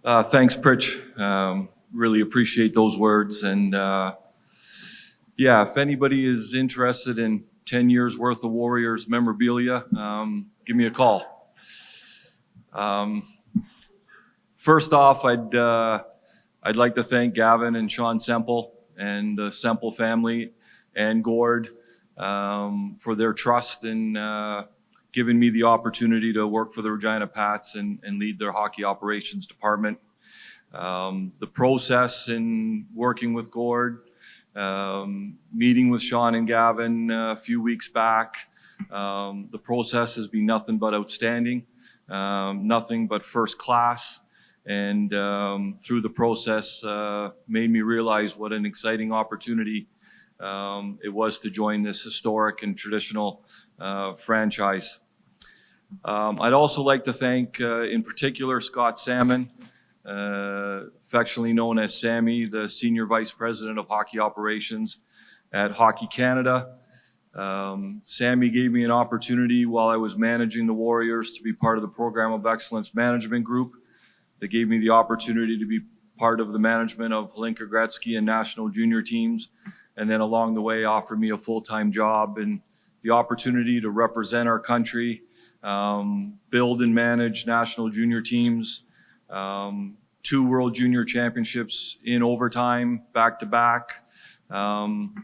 Thanks, Pritch. Really appreciate those words. And if anybody is interested in 10 years worth of Warriors memorabilia, give me a call. First off, I'd like to thank Gavin and Sean Semple and the Semple family and Gord for their trust in giving me the opportunity to work for the Regina Pats and lead their hockey operations department. The process in working with Gord, meeting with Sean and Gavin a few weeks back, the process has been nothing but outstanding, nothing but first class. And through the process, made me realize what an exciting opportunity it was to join this historic and traditional franchise. I'd also like to thank, in particular, Scott Salmon, affectionately known as Sammy, the Senior Vice President of Hockey Operations at Hockey Canada. Sammy gave me an opportunity while I was managing the Warriors to be part of the Program of Excellence Management Group. They gave me the opportunity to be part of the management of Hlinka Gretzky and national junior teams, and then along the way offered me a full-time job and the opportunity to represent our country, build and manage national junior teams, 2 World Junior Championships in overtime, back-to-back. Can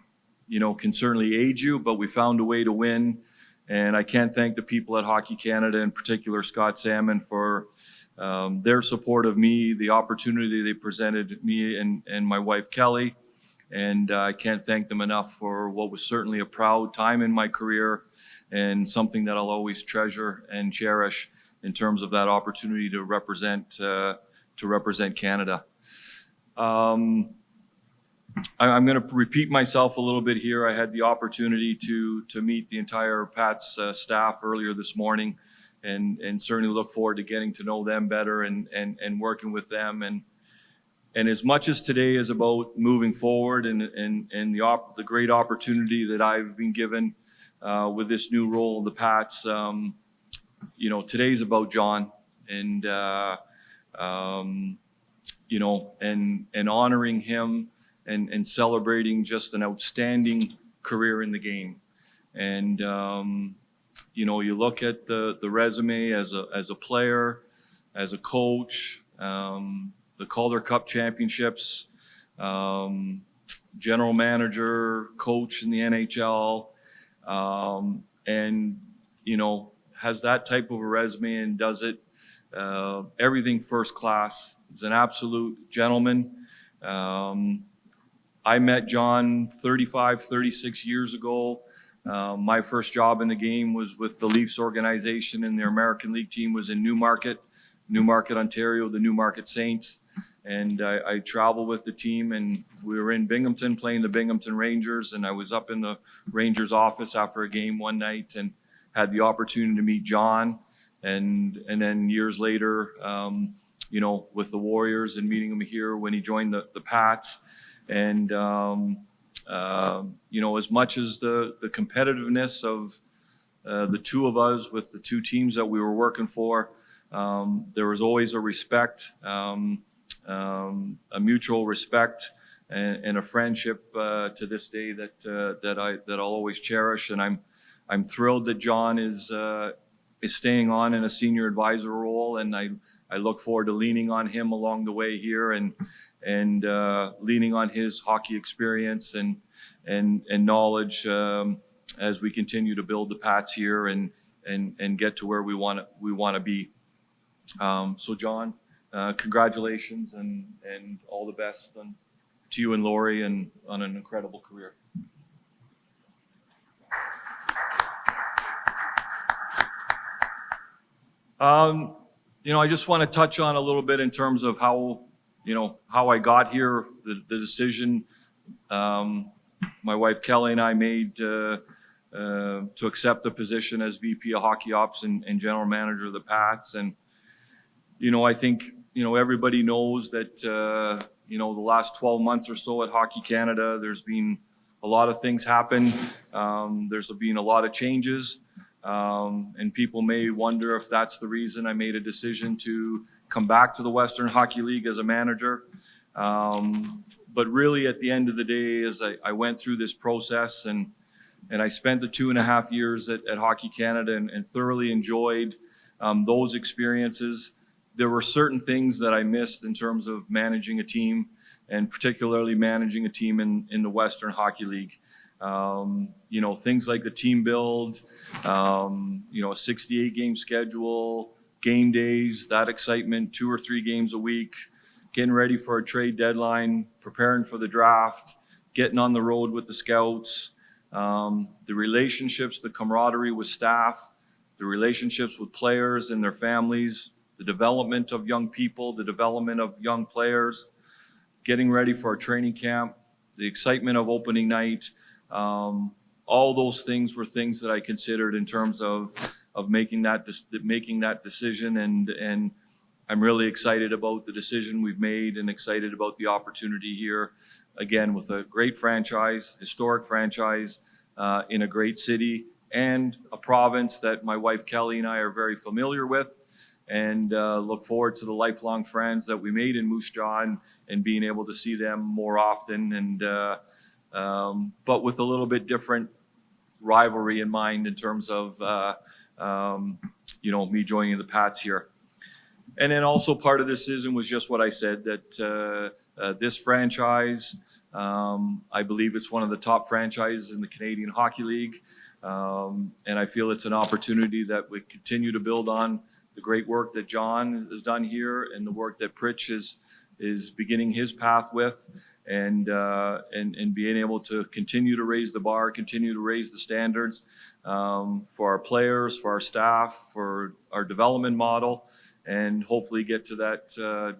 certainly aid you, but we found a way to win. And I can't thank the people at Hockey Canada, in particular Scott Salmon, for their support of me, the opportunity they presented me and my wife Kelly. And I can't thank them enough for what was certainly a proud time in my career and something that I'll always treasure and cherish in terms of that opportunity to represent Canada. I'm going to repeat myself a little bit here. I had the opportunity to meet the entire Pats staff earlier this morning, and certainly look forward to getting to know them better and working with them. And as much as today is about moving forward and the great opportunity that I've been given with this new role in the Pats, today's about John and honoring him and celebrating just an outstanding career in the game. And you look at the resume as a player, as a coach, the Calder Cup championships, general manager, coach in the NHL, and has that type of a resume and does it everything first class. He's an absolute gentleman. I met John 36 years ago. My first job in the game was with the Leafs organization, and their American League team was in Newmarket, Ontario, the Newmarket Saints. And I traveled with the team, and we were in Binghamton playing the Binghamton Rangers, and I was up in the Rangers office after a game one night and had the opportunity to meet John. And then years later, with the Warriors and meeting him here when he joined the Pats. And as much as the competitiveness of the two of us with the two teams that we were working for, there was always a respect, a mutual respect, and a friendship to this day that I'll always cherish. And I'm thrilled that John is staying on in a senior advisor role, and I look forward to leaning on him along the way here and leaning on his hockey experience and knowledge as we continue to build the Pats here and get to where we want to be. So John, congratulations and all the best to you and Lori and on an incredible career. I just want to touch on a little bit in terms of how I got here, the decision my wife Kelly and I made to accept the position as VP of Hockey Ops and General Manager of the Pats. And, I think, everybody knows that, the last 12 months or so at Hockey Canada, there's been a lot of things happen. There's been a lot of changes. And people may wonder if that's the reason I made a decision to come back to the Western Hockey League as a manager. But really, at the end of the day, as I went through this process and I spent the 2.5 years at Hockey Canada and thoroughly enjoyed those experiences, there were certain things that I missed in terms of managing a team, and particularly managing a team in the Western Hockey League. Things like the team build, a 68-game schedule, game days, that excitement, 2 or 3 games a week, getting ready for a trade deadline, preparing for the draft, getting on the road with the scouts, the relationships, the camaraderie with staff, the relationships with players and their families, the development of young people, the development of young players, getting ready for a training camp, the excitement of opening night. All those things were things that I considered in terms of making that decision, and I'm really excited about the decision we've made and excited about the opportunity here, again, with a great franchise, historic franchise, in a great city and a province that my wife Kelly and I are very familiar with, and look forward to the lifelong friends that we made in Moose Jaw and being able to see them more often, and but with a little bit different rivalry in mind in terms of me joining the Pats here. And then also part of this decision was just what I said, that this franchise, I believe it's one of the top franchises in the Canadian Hockey League, and I feel it's an opportunity that we continue to build on the great work that John has done here and the work that Pritch is beginning his path with, and being able to continue to raise the bar, continue to raise the standards for our players, for our staff, for our development model, and hopefully get to that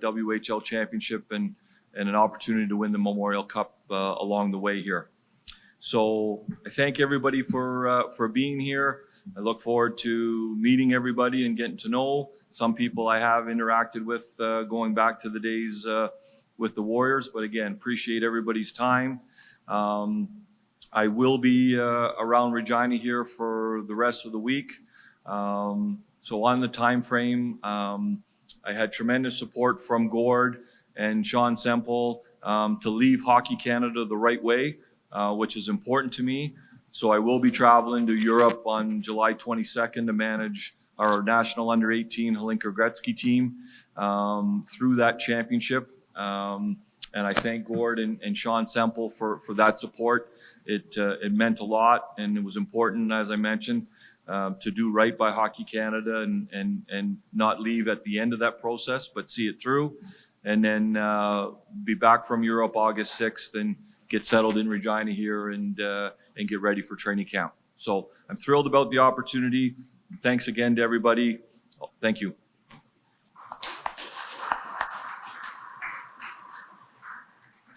WHL championship and an opportunity to win the Memorial Cup along the way here. So I thank everybody for being here. I look forward to meeting everybody and getting to know some people I have interacted with going back to the days with the Warriors. But again, appreciate everybody's time. I will be around Regina here for the rest of the week. So on the time frame, I had tremendous support from Gord and Sean Semple to leave Hockey Canada the right way, which is important to me. So I will be traveling to Europe on July 22nd to manage our national under-18 Hlinka Gretzky team through that championship. And I thank Gord and Sean Semple for that support. It meant a lot, and it was important, as I mentioned, to do right by Hockey Canada and not leave at the end of that process, but see it through, and then be back from Europe August 6th and get settled in Regina here and get ready for training camp. So I'm thrilled about the opportunity. Thanks again to everybody. Thank you.